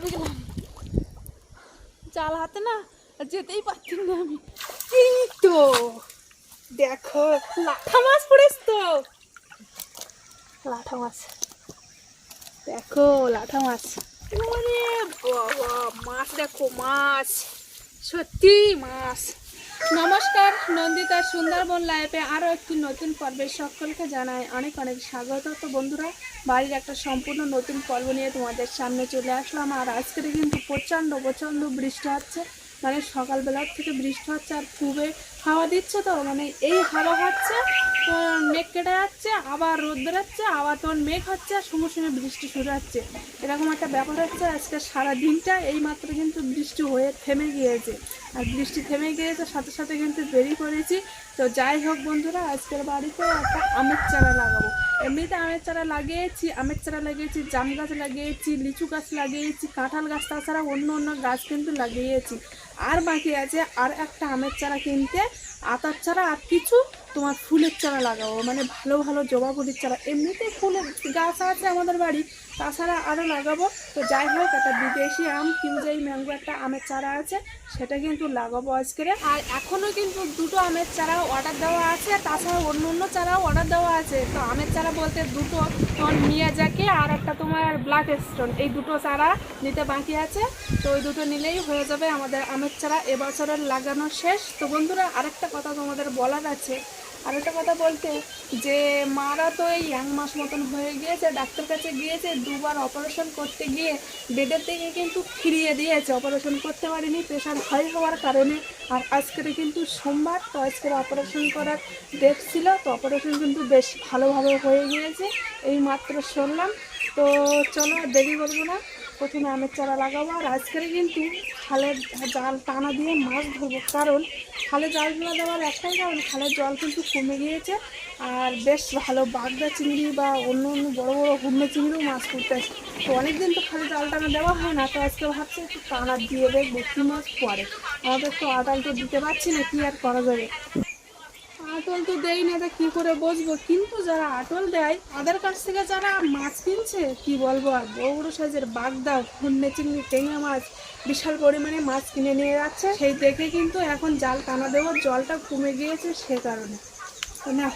ডুবে গেলাম। জাল হাতে না যেতেই পারছি না আমি। এই তো দেখো লাঠা মাছ পড়েছ তো, লাঠা মাছ দেখো, লাঠা মাছ। ওরে বাবা, মাছ দেখো, মাছ সত্যি মাছ। নমস্কার, নন্দিতা সুন্দরবন লাইফে আরও একটি নতুন পর্বে সকলকে জানাই অনেক অনেক স্বাগত। তো বন্ধুরা, বাড়ির একটা সম্পূর্ণ নতুন পর্ব নিয়ে তোমাদের সামনে চলে আসলাম। আর আজকে কিন্তু প্রচণ্ড প্রচণ্ড বৃষ্টি হচ্ছে, মানে সকালবেলার থেকে বৃষ্টি হচ্ছে। আর খুবই হাওয়া দিচ্ছে, তো মানে এই হাওয়া হচ্ছে তো মেঘ কেটে যাচ্ছে, আবার রোদ বেরোচ্ছে, আবার তখন মেঘ হচ্ছে, আর সঙ্গে সঙ্গে বৃষ্টি শুরু হচ্ছে। এরকম একটা ব্যাপার হচ্ছে। আজকে সারা দিনটা এইমাত্র কিন্তু বৃষ্টি হয়ে থেমে গিয়েছে। আর বৃষ্টি থেমে গিয়েছে, সাথে সাথে কিন্তু বেরিয়ে পড়েছি। তো যাই হোক বন্ধুরা, আজকের বাড়িতে একটা আমের চারা লাগাবো। এমনিতে আমের চারা লাগিয়েছি, জাম গাছ লাগিয়েছি, লিচু গাছ লাগিয়েছি, কাঁঠাল গাছ, তাছাড়া অন্য অন্য গাছ কিন্তু লাগিয়েছি। আর বাকি আছে আর একটা আমের চারা কিনতে, আতার চারা, আর কিছু তোমার ফুলের চারা লাগাবো, মানে ভালো ভালো জবা ফুলের চারা। এমনিতে ফুলের গাছ আছে আমাদের বাড়ি, তাছাড়া আরও লাগাবো। তো যাই হোক, একটা বিদেশি আম কিউজাই ম্যাঙ্গো একটা আমের চারা আছে, সেটা কিন্তু লাগাবো আজকে। আর এখনও কিন্তু দুটো আমের চারা অর্ডার দেওয়া আছে, তাছাড়া অন্য অন্য চারাও অর্ডার দেওয়া আছে। তো আমের চারা বলতে দুটো মিয়াজাকি আর একটা তোমার ব্ল্যাক স্টোন, এই দুটো চারা নিতে বাকি আছে। তো ওই দুটো নিলেই হয়ে যাবে আমাদের আমের চারা এবছরের লাগানো শেষ। তো বন্ধুরা, আরেকটা কথা তোমাদের বলার আছে। আরেকটা কথা বলতে, যে মারা তো এই 1 মাস মতন হয়ে গিয়েছে, ডাক্তার কাছে গিয়েছে, 2বার অপারেশন করতে গিয়ে বেডের থেকে কিন্তু ফিরিয়ে দিয়েছে, অপারেশন করতে পারিনি প্রেশার হাই হওয়ার কারণে। আর আজকের কিন্তু সোমবার, তো আজকের অপারেশন করার ডেট ছিল। তো অপারেশন কিন্তু বেশ ভালোভাবে হয়ে গিয়েছে, এই মাত্র শুনলাম। তো চলো দেরি করবো না, প্রথমে আমের চারা লাগাবো। আর আজকের কিন্তু খালের জাল টানা দিয়ে মাছ ধরবো, কারণ খালে জালগুলো দেওয়ার একটাই কারণ, খালের জল কিন্তু কমে গিয়েছে। আর বেশ ভালো বাগদা চিংড়ি বা অন্য অন্য বড়ো বড়ো হুমড়ো চিংড়িও মাছ করতে আসে। তো অনেকদিন তো খালে জাল টানা দেওয়া হয় না, তো আজকে ভাবছি একটু টানা দিয়ে দেখবো কী মাছ পড়ে। আমাদের তো আটাল তো দিতে পারছি না, কি আর করা যাবে। আটল তো দেই না, তা কী করে বসবো। কিন্তু যারা আটল দেয় তাদের কাছ থেকে যারা মাছ কিনছে, কি বলবো আর, বড় বড় সাইজের বাগদা, হুমড়ো চিংড়ি, টেঙা মাছ, বিশাল পরিমাণে মাছ কিনে নিয়ে যাচ্ছে। সেই দেখে কিন্তু এখন জাল টানা দেওয়ার জলটা কমে গিয়েছে, সে কারণে। তো না,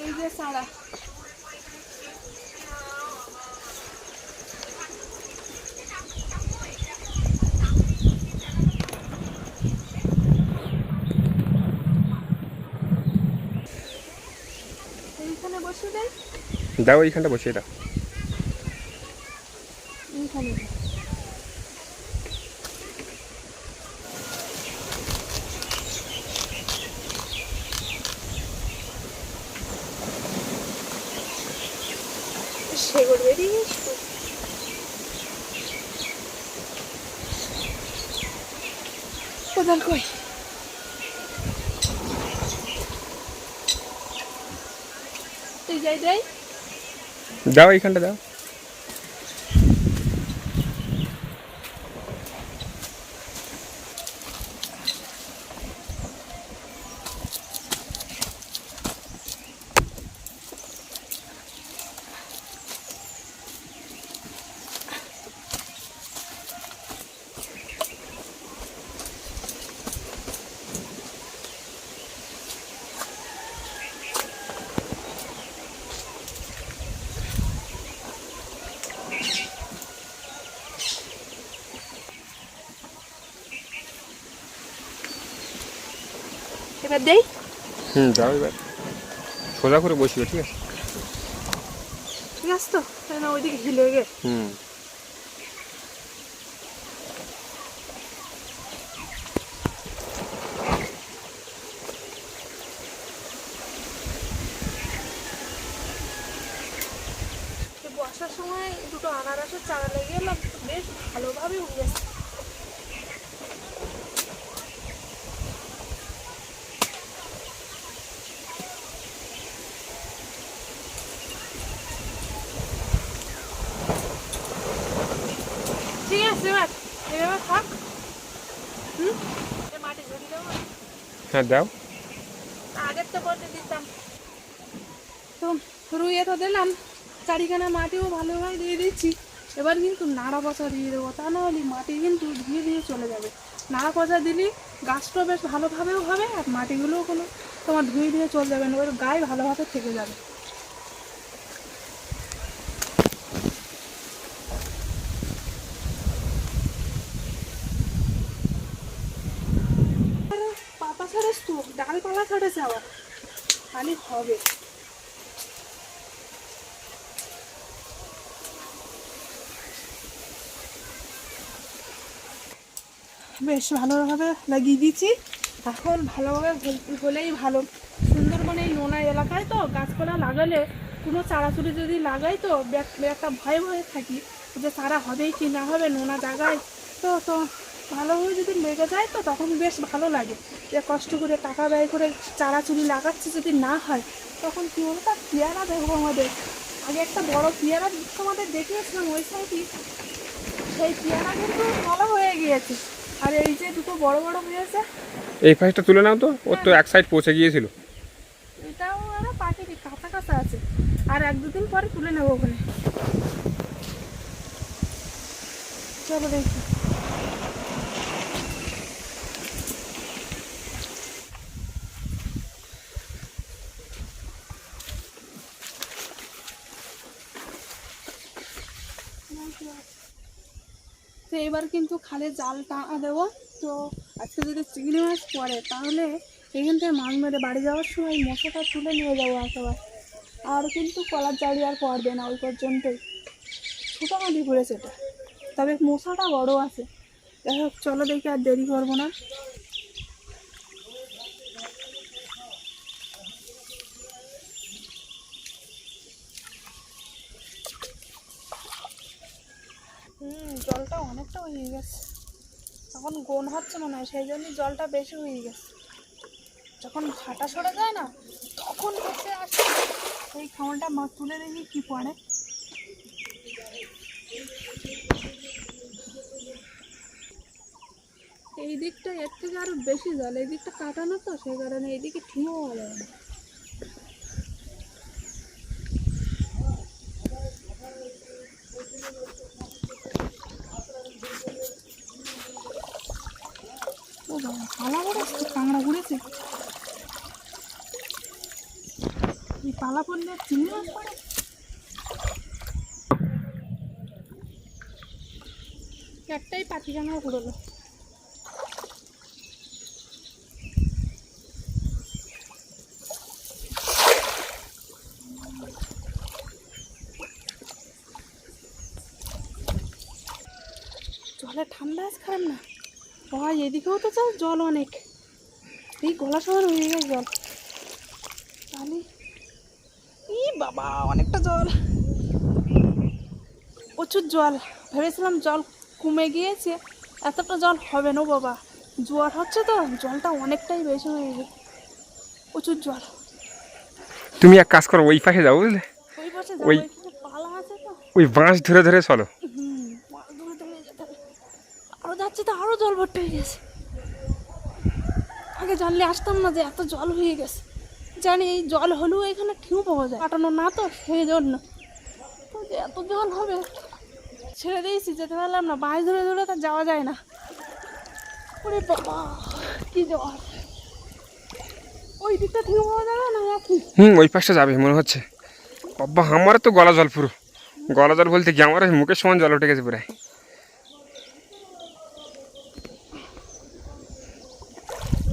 এই যে সারা এইখানে বসে দেয়, দাও এইখানটা বসিয়ে দাও। এইখানে সেগুলো বেরিয়ে কোদাল কই, তুই যাই দেয়। দাও এইখানটা দাও। এবার দেই। দাও, এবার সোজা করে বসিও, ঠিক আছে? ঠিক আছে, তো না ওইদিকে হিলে গে। বর্ষার সময় দুটো আনারসের চারা লেগে এলাম, বেশ ভালোভাবে উঠে গেছে। ঠিক আছে, এবার এভাবে থাক। মাটি ঝুড়ি দেবো। হ্যাঁ দাও। আগের তো বলতে দিতাম। তো রুইয়ে তো দিলাম, চারিখানা মাটিও ভালোভাবে দিয়ে দিচ্ছি। এবার কিন্তু নাড়া পচা দিয়ে দেবো, তা না হলে মাটি কিন্তু ধুয়ে ধুয়ে চলে যাবে। নাড়া পচা দিলে গাছটা বেশ ভালোভাবেও হবে, আর মাটিগুলোও কোনো তোমার ধুয়ে ধুয়ে চলে যাবে না, ওর গায়ে ভালোভাবে থেকে যাবে। পাতা ছাড়েছ তো, ডালপালা ছাড়েছে আবার, খালি হবে। বেশ ভালোভাবে লাগিয়ে দিচ্ছি, এখন ভালোভাবে হলেই ভালো। সুন্দরবনে এই নোনা এলাকায় তো গাছপালা লাগালে কোনো চারাচুরি যদি লাগাই তো একটা ভয়ে ভয়ে থাকি যে চারা হবেই কি না হবে নোনা জায়গায়। তো তো ভালোভাবে যদি লেগে যায় তো তখন বেশ ভালো লাগে, যে কষ্ট করে টাকা ব্যয় করে চারাচুরি লাগাচ্ছি যদি না হয় তখন কী হলো, তার পেয়ারা দেখবো আমাদের। আগে একটা বড় পেয়ারা তোমাদের দেখিয়েছিলাম ওই সাইডে, সেই পেয়ারা কিন্তু ভালো হয়ে গিয়েছে, আর এই যে দুটো বড় বড় হয়েছে। এই পাশটা তুলে নাও তো, ওর তো এক সাইড পচে গিয়েছিল। এটাও একটা পাখির কাঁচা কাঁচা আছে, আর এক দুদিন পরে তুলে নেবো ওখানে। চলো দেখি। তো এবার কিন্তু খালে জাল টানা দেবো। তো আজকে যদি চিংড়ি মাছ পড়ে তাহলে এখান থেকে মাছ মেরে বাড়ি যাওয়ার সময় মশাটা তুলে নিয়ে যাবো একেবারে। আর কিন্তু কলার জাড়ি আর পড়বে না ওই পর্যন্তই, ছোটো মাটি পড়েছে এটা, তবে মশাটা বড় আছে। দেখো চলো দেখি, আর দেরি করবো না। জলটা অনেকটা হয়ে গেছে, তখন গোন হচ্ছে মনে হয়, সেই জন্য জলটা বেশি হয়ে গেছে। যখন ফাটা সরে যায় না তখন বেশি আসে। এই খাওয়াটা মাছ তুলে দেখি কি পড়ে। এই দিকটা এর থেকে আরো বেশি জল, এই দিকটা কাটানো তো সেই কারণে এইদিকে ঠিকও ভালো হয় না। ও বাবা, পালা পড়েছে, কাঁকড়া ঘুরেছে। এই পালা পড়লে চিংড়ি মাছ পড়ে। একটাই পাতি কাঁকড়া ঘুরলো। জলে ঠান্ডা আছে খারাপ না, বাবা এদিকেও তো চাল জল অনেক, এই গলা সমান হয়ে গেছে জল। তাহলে ই বাবা অনেকটা জল, প্রচুর জল। ভেবেছিলাম জল কমে গিয়েছে, এতটা জল হবে না বাবা, জোয়ার হচ্ছে তো জলটা অনেকটাই বেশি হয়ে গেছে, প্রচুর জল। তুমি এক কাজ করো, ওই পাশে যাও বুঝলে, ওই পাশে ওই যাবো, এখানে পালা আছে তো। ওই বাঁশ ধরে ধরে চলো। মাছ ধরে ধরে যেতে হবে। আরো যাচ্ছে তো আরো জল ভর্তি হয়ে গেছে, আগে জানলে আসতাম না যে এত জল হয়ে গেছে। জানি এই জল হলেও এখানে ঠিকও পাওয়া যায়, কাটানো না তো সেই জন্য। তো যে এত জল হবে ছেড়ে দিয়েছি, যেতে পারলাম না, মাছ ধরে ধরে তা যাওয়া যায় না। ওরে বাবা কি জল, ওই দিকটা ঠিক পাওয়া যাবে না নাকি? ওই পাশটা যাবে মনে হচ্ছে। বাবা আমার তো গলা জল, পুরো গলা জল বলতে কি আমার মুখের সমান জল উঠে গেছে প্রায়।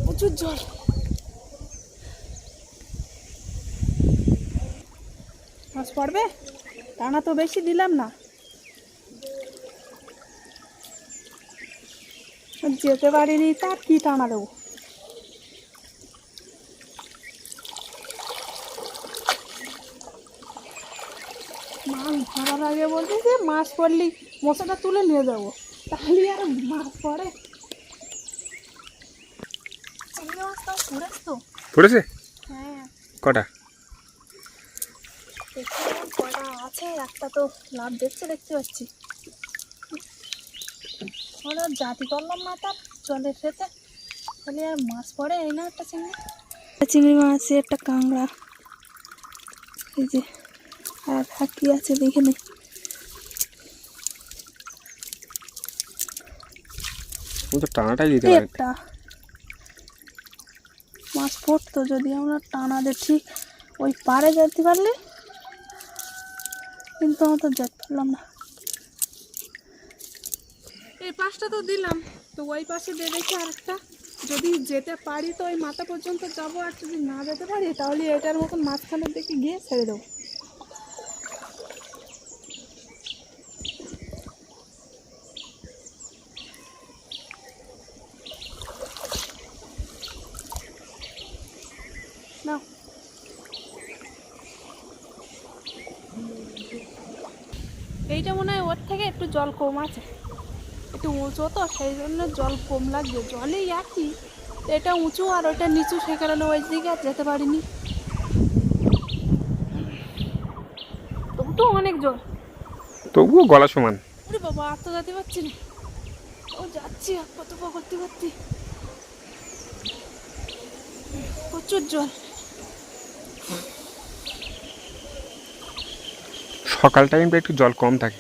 প্রচুর জল। মাছ পড়বে, টানা তো বেশি দিলাম না, যেতে পারিনি তার কি টানা দেবো। মাছ ধরার আগে বলছে যে মাছ পড়লেই মশাটা তুলে নিয়ে যাবো, তাহলে আর মাছ পড়ে। চিংড়ি মাছ তাও পড়েছ তো? পড়েছে? হ্যাঁ কটা? কটা আছে, একটা তো লাভ দেখতে পাচ্ছি। ওরা জাতি করলাম না তার জলের খেতে, তাহলে আর মাছ পড়ে এই না। একটা চিংড়ি মাছ, একটা কাঁকড়া, এই যে আর কি আছে দেখে নে। তো টানাটাই দিতে পারে। একটা মাছ পড়তো যদি আমরা টানাতে ঠিক ওই পাড়ে যেতে পারলে, কিন্তু আমরা তো যেতে পারলাম না। এই পাশটা তো দিলাম, তো ওই পাশে দিয়ে দেখি আরেকটা, যদি যেতে পারি তো ওই মাথা পর্যন্ত যাবো, আর যদি না যেতে পারি তাহলে এটার মতন মাঝখানের দিকে গিয়ে ছেড়ে দেবো। না এইটা মনে হয় ওর থেকে একটু জল কম আছে, একটু উঁচু তো সেই জন্য জল কম লাগবে। জলেই একই, এটা উঁচু আর ওইটা নিচু, সে কারণে ওই দিকে আর যেতে পারিনি। তবু তো অনেক জল, তবুও গলা সমান। ওরে বাবা আর তো যেতে পারছি না। ও যাচ্ছি কত করতে করতে, প্রচুর জল। সকাল টাইমটা একটু জল কম থাকে।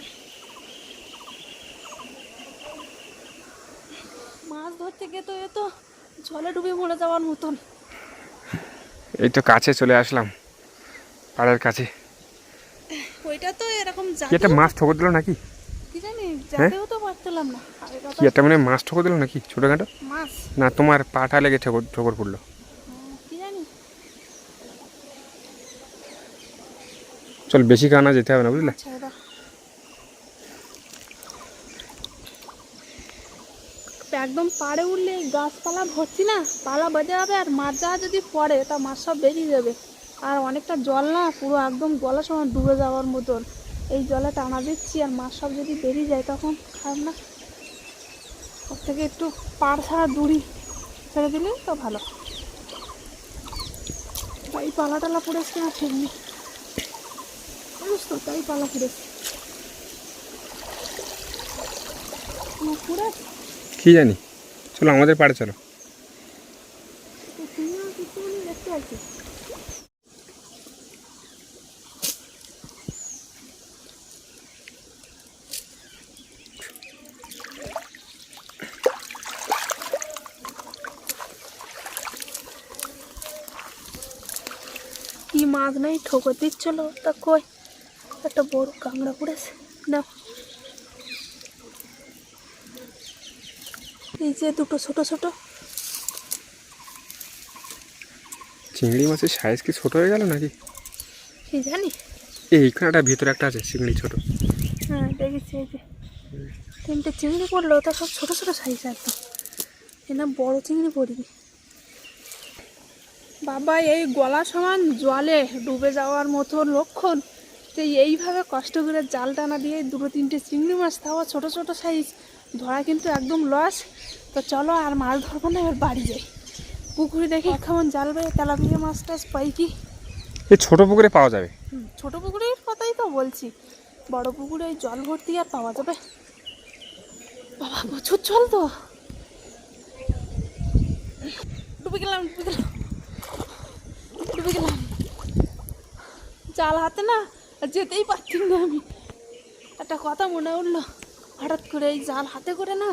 মাছ ধরতে গিয়ে তো এ তো জলে ডুবে মরে যাওয়ার মতন। এই তো কাছে চলে আসলাম, পাড়ের কাছে। ওইটা তো এরকম কি একটা মাছ ঠোকর দিল নাকি? কি জানি, যাতেও তো পারতাম না। কি একটা মানে মাছ ঠোকর দিল নাকি ছোটোখাটো? মাছ না তোমার পাটা লেগে ঠোকর ঠোকর পড়লো? কি জানি। চল বেশি কানা যেতে হবে না, বুঝলে? আচ্ছা দাও। একদম পাড়ে উঠলে গাছপালা ভর্তি না, পালা বাজে যাবে, আর মাছ যাওয়া যদি পড়ে তা মাছ সব বেরিয়ে যাবে। আর অনেকটা জল না, পুরো একদম গলার সময় ডুবে যাওয়ার মতন। এই জলে টানা দিচ্ছি আর মাছ সব যদি বেরিয়ে যায় তখন খারাপ না? ওর থেকে একটু পাড় ছাড়া দূরি ছেড়ে দিলে তো ভালো। এই পালা টালা পড়েছে না ঠিক নেই, জানিস তো, তাই পালা পড়েছে পুরে। কি জানি, চলো আমাদের পাড়ে চলো। দেখতে আছি। কি মাছ নেই, ঠোকর দিচ্ছিল তা কই, একটা বড় কাঁকড়া পড়েছে না। এই যে দুটো ছোট ছোট চিংড়ি মাছের সাইজ কি ছোট হয়ে গেল নাকি? কি জানি। এইখানটা ভিতরে একটা আছে চিংড়ি ছোট। হ্যাঁ দেখেছি, এই যে তিনটে চিংড়ি পড়লো, তা সব ছোট ছোট সাইজ একদম, এনা বড় চিংড়ি পড়িনি। বাবা এই গলা সমান জলে ডুবে যাওয়ার মতো লক্ষণ, যে এইভাবে কষ্ট করে জাল টানা দিয়ে দুটো তিনটে চিংড়ি মাছ, তাও ছোট ছোট সাইজ ধরা কিন্তু একদম লস। তো চলো আর মাছ ধরবো না, এবার বাড়ি যাই। পুকুরে দেখি কেমন জাল বেয়ে তেলাপিয়া মাছ টাছ পাই কি। এই ছোট পুকুরে পাওয়া যাবে? ছোট পুকুরের কথাই তো বলছি, বড় পুকুরে এই জল ভর্তি আর পাওয়া যাবে? বাবা প্রচুর জল তো, ডুবে গেলাম ডুবে গেলাম ডুবে গেলাম। জাল হাতে না যেতেই পারছি না আমি। একটা কথা মনে উঠলো হঠাৎ করে, এই জাল হাতে করে না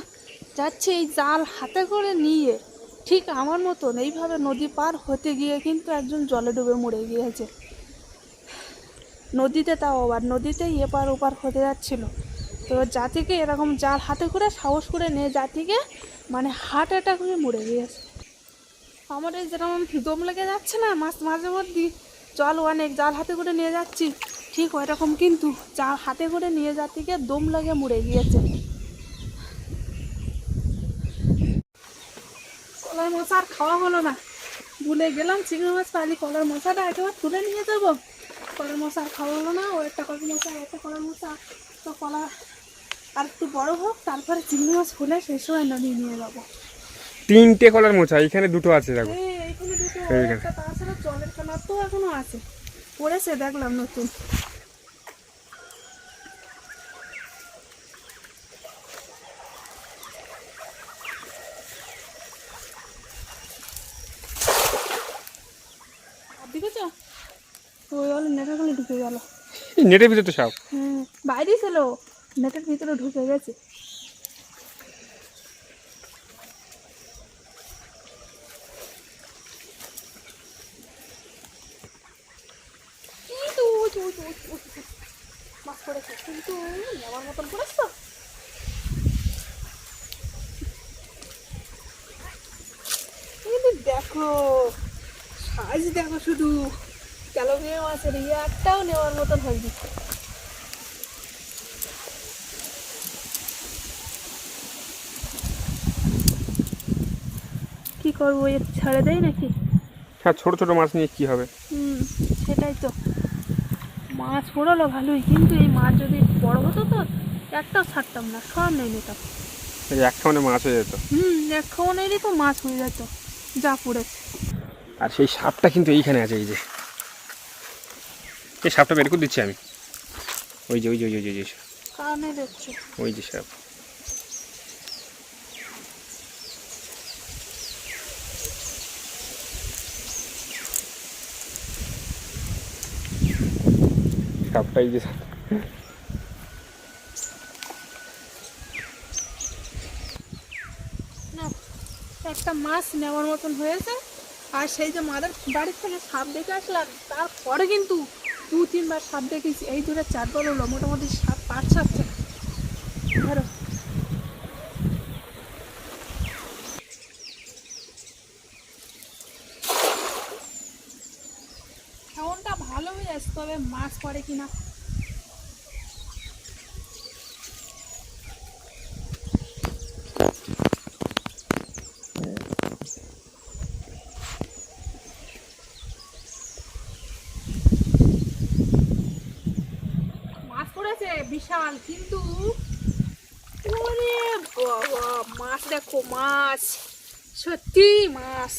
যাচ্ছি, এই জাল হাতে করে নিয়ে ঠিক আমার মতন এইভাবে নদী পার হতে গিয়ে কিন্তু একজন জলে ডুবে মরে গিয়েছে নদীতে, তাও আবার নদীতেই এপার ওপার হতে যাচ্ছিল। তো জাতিকে এরকম জাল হাতে করে সাহস করে নিয়ে জাতিকে মানে হার্ট অ্যাটাক হয়ে মরে গিয়েছে। আমার এই যেরকম দম লেগে যাচ্ছে না, মাঝে মধ্যে জল অনেক জাল হাতে করে নিয়ে যাচ্ছি, ঠিক ওই রকম কিন্তু জাল হাতে করে নিয়ে জাতিকে দম লাগে মরে গিয়েছে। কলার মশা আর খাওয়া হলো না, ভুলে গেলাম চিংড়ি মাছ পালি, কলার মশাটা একেবারে তুলে নিয়ে যাবো। কলার মশা আর খাওয়া হলো না, ও একটা কলার মশা একটা কলার মশা, তো কলা আর একটু বড় হোক তারপরে চিংড়ি মাছ ফুলে সেই সময় নদী নিয়ে যাবো। তিনটে কলার মোচা, এইখানে দুটো আছে দেখো। এইখানে দুটো, এইখানে। একটা তাছাড়া জলের কালার তো এখনো আছে, পড়েছে দেখলাম নতুন। দেখেছ ওই জলে নেটে গেলে ঢুকে গেল। নেটের ভিতরে তো সাপ। বাইরে ছিল, নেটের ভিতরে ঢুকে গেছে। মাছ পড়েছে কিন্তু নেওয়ার মতন পড়েছ তো। দেখো সাইজ দেখো, শুধু তেলাপিয়া মাছের একটাও নেওয়ার মতন হয়নি। কি করবো, এর ছাড়ে দেয় নাকি? হ্যাঁ, ছোট ছোট মাছ নিয়ে কি হবে? সেটাই তো। মাছ পড়লো ভালোই, কিন্তু এই মাছ যদি বড় হতো তো একটাও ছাড়তাম না, সব নেই নিতাম। এক খাওয়ানে মাছ হয়ে যেত। এক খাওয়ানেরই তো মাছ হয়ে যেত যা পড়েছে। আর সেই সাপটা কিন্তু এইখানে আছে, এই যে এই সাপটা বের করে দিচ্ছি আমি। ওই যে ওই যে ওই যে ওই যে কারণে দেখছো ওই যে সাপ। সাপটা এই যে না, একটা মাছ নেওয়ার মতন হয়েছে। আর সেই যে মাদের বাড়ির থেকে সাপ দেখে আসলাম, তারপরে কিন্তু 2-3 বার সাপ দেখেছি। এই দূরে 4 বার হলো, মোটামুটি সাপ 5-7 ধরো। খাওয়ানটা ভালো হয়ে যাচ্ছে, তবে মাছ পড়ে কিনা। মাছ পড়েছে বিশাল, কিন্তু ওরে বাবা, মাছ দেখো, মাছ সত্যি মাছ।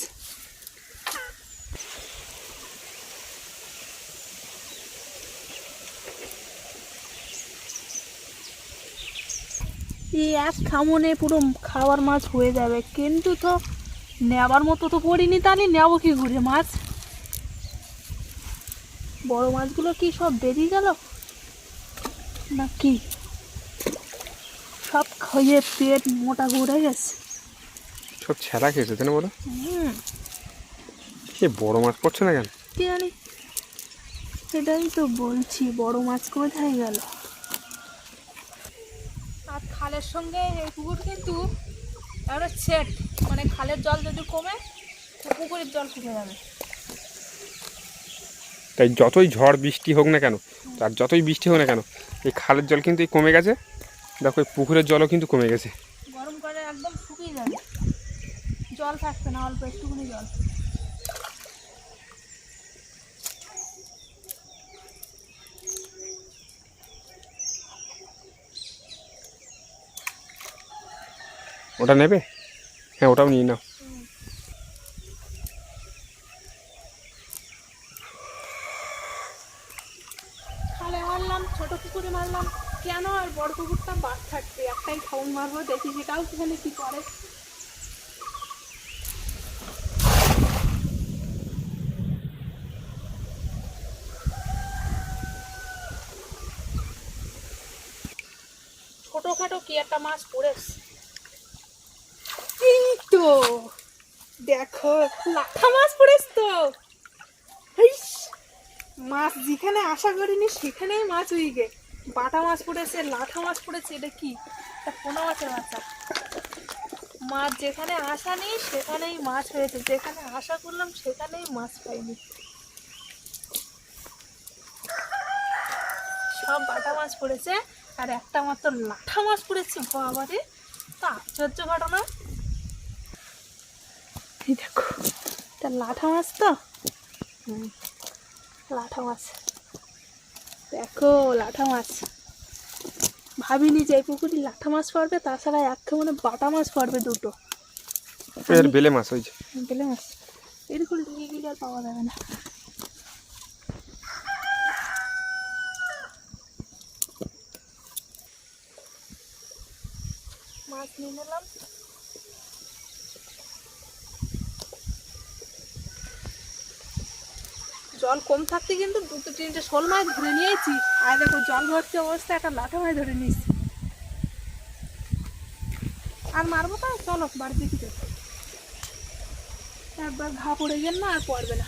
এই এক খামনে পুরো খাওয়ার মাছ হয়ে যাবে, কিন্তু তো নেবার মতো তো পড়িনি, তাহলে নেবো কি ঘুরে মাছ? বড় মাছগুলো কি সব বেরিয়ে গেল নাকি? সব খেয়ে পেট মোটা ঘুরে গেছে। সব ছেঁড়া খেয়েছে, তাই না বলো? সে বড় মাছ পড়ছে না কেন কি জানি, সেটাই তো বলছি, বড় মাছ কোথায় গেল? আর খালের সঙ্গে এই পুকুর কিন্তু একটা সেট, মানে খালের জল যদি কমে পুকুরের জল কমে যাবে। তাই যতই ঝড় বৃষ্টি হোক না কেন, আর যতই বৃষ্টি হোক না কেন, এই খালের জল কিন্তু কমে গেছে। দেখো এই পুকুরের জলও কিন্তু কমে গেছে। গরম করে একদম শুকিয়ে যাবে, জল থাকবে না, অল্প একটুখানি জল। ওটা নেবে? হ্যাঁ, ওটাও নিয়ে নাও। খালে মারলাম, ছোট পুকুরে মারলাম, কেন আর বড় পুকুরটা বাদ থাকবে? একটাই খাউন মারবো, দেখি সেটাও সেখানে কি করে। ছোটখাটো কি একটা মাছ পড়েছে, এই তো দেখো লাঠা মাছ পড়েছে তো। হাইস, মাছ যেখানে আশা করিনি সেখানেই মাছ হয়ে গে। বাটা মাছ পড়েছে, লাঠা মাছ পড়েছে, এটা কি? এটা পোনা মাছের বাচ্চা। মাছ যেখানে আশা নেই সেখানেই মাছ হয়েছে, যেখানে আশা করলাম সেখানেই মাছ পাইনি। সব বাটা মাছ পড়েছে, আর একটা মাত্র লাঠা মাছ পড়েছে। বাবারে, তা আশ্চর্য ঘটনা। এই দেখো, এটা লাঠা মাছ তো। লাঠা মাছ দেখো, লাঠা মাছ। ভাবিনি যে এই পুকুরে লাঠা মাছ পড়বে, তাছাড়া মানে বাটা মাছ পড়বে দুটো। এর বেলে মাছ, ওই যে বেলে মাছ। এরকম নিয়ে গেলে আর পাওয়া যাবে না। মাছ নিয়ে নিলাম। জল কম থাকতে কিন্তু 2-3টে শোল মাছ ধরে নিয়েছি। আর দেখো জল ভর্তি অবস্থা একটা লাঠা মাছ ধরে নিয়েছি। আর মারবো না, চলো বাড়িতে দিকে। একবার ঘা পড়ে গেল না আর পড়বে না।